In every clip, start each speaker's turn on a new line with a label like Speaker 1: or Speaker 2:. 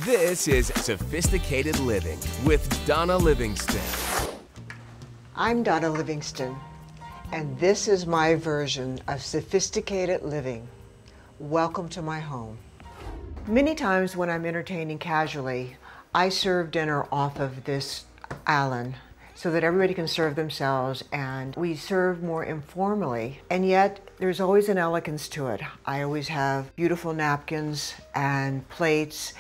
Speaker 1: This is Sophisticated Living with Donna Livingston.
Speaker 2: I'm Donna Livingston, and this is my version of sophisticated living. Welcome to my home. Many times when I'm entertaining casually, I serve dinner off of this island so that everybody can serve themselves, and we serve more informally, and yet there's always an elegance to it. I always have beautiful napkins and plates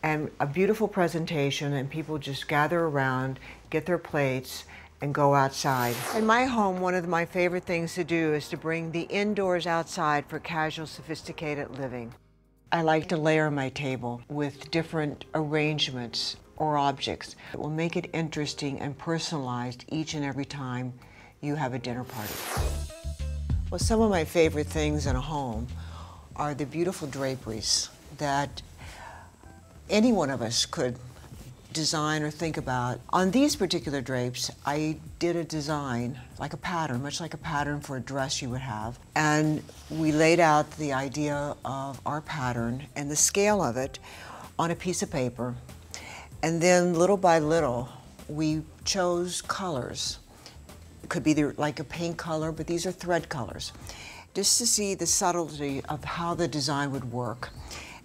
Speaker 2: and a beautiful presentation, and people just gather around, get their plates, and go outside. In my home, one of my favorite things to do is to bring the indoors outside for casual, sophisticated living. I like to layer my table with different arrangements or objects. It will make it interesting and personalized each and every time you have a dinner party. Well, some of my favorite things in a home are the beautiful draperies that any one of us could design or think about. On these particular drapes, I did a design, like a pattern, much like a pattern for a dress you would have. And we laid out the idea of our pattern and the scale of it on a piece of paper. And then little by little, we chose colors. It could be like a paint color, but these are thread colors, just to see the subtlety of how the design would work.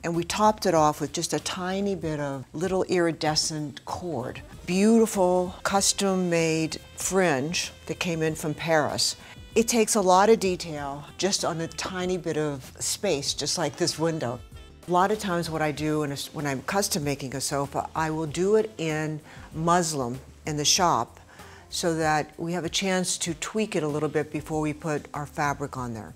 Speaker 2: And we topped it off with just a tiny bit of little iridescent cord. Beautiful, custom-made fringe that came in from Paris. It takes a lot of detail just on a tiny bit of space, just like this window. A lot of times what I do when I'm custom making a sofa, I will do it in muslin in the shop so that we have a chance to tweak it a little bit before we put our fabric on there.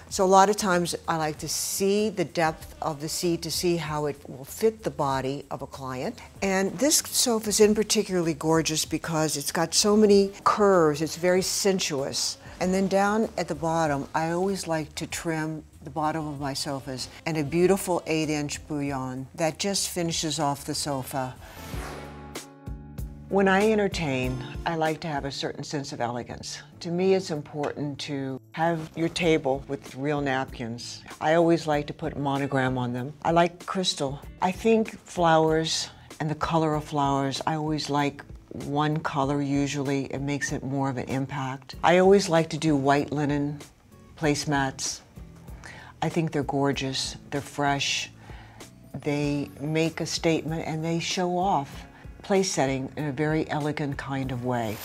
Speaker 2: So a lot of times I like to see the depth of the seat to see how it will fit the body of a client. And this sofa is in particularly gorgeous because it's got so many curves, it's very sensuous. And then down at the bottom, I always like to trim the bottom of my sofas and a beautiful 8-inch bouillon that just finishes off the sofa. When I entertain, I like to have a certain sense of elegance. To me, it's important to have your table with real napkins. I always like to put a monogram on them. I like crystal. I think flowers and the color of flowers, I always like one color usually. It makes it more of an impact. I always like to do white linen placemats. I think they're gorgeous, they're fresh, they make a statement, and they show off place setting in a very elegant kind of way.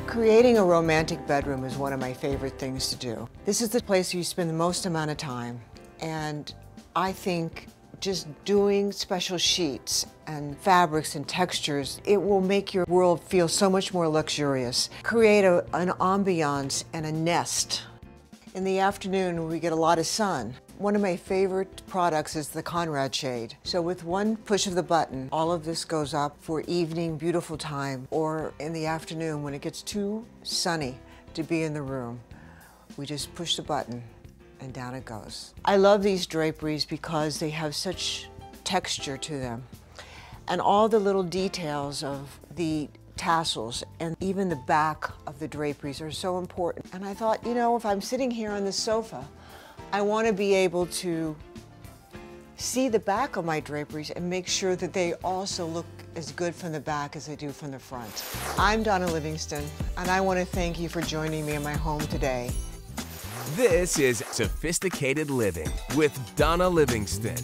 Speaker 2: Creating a romantic bedroom is one of my favorite things to do. This is the place where you spend the most amount of time, and I think just doing special sheets and fabrics and textures, it will make your world feel so much more luxurious. Create an ambiance and a nest. In the afternoon, we get a lot of sun. One of my favorite products is the Conrad shade. So with one push of the button, all of this goes up for evening, beautiful time, or in the afternoon when it gets too sunny to be in the room. We just push the button and down it goes. I love these draperies because they have such texture to them. And all the little details of the tassels and even the back of the draperies are so important. And I thought, you know, if I'm sitting here on the sofa, I want to be able to see the back of my draperies and make sure that they also look as good from the back as they do from the front. I'm Donna Livingston, and I want to thank you for joining me in my home today.
Speaker 1: This is Sophisticated Living with Donna Livingston.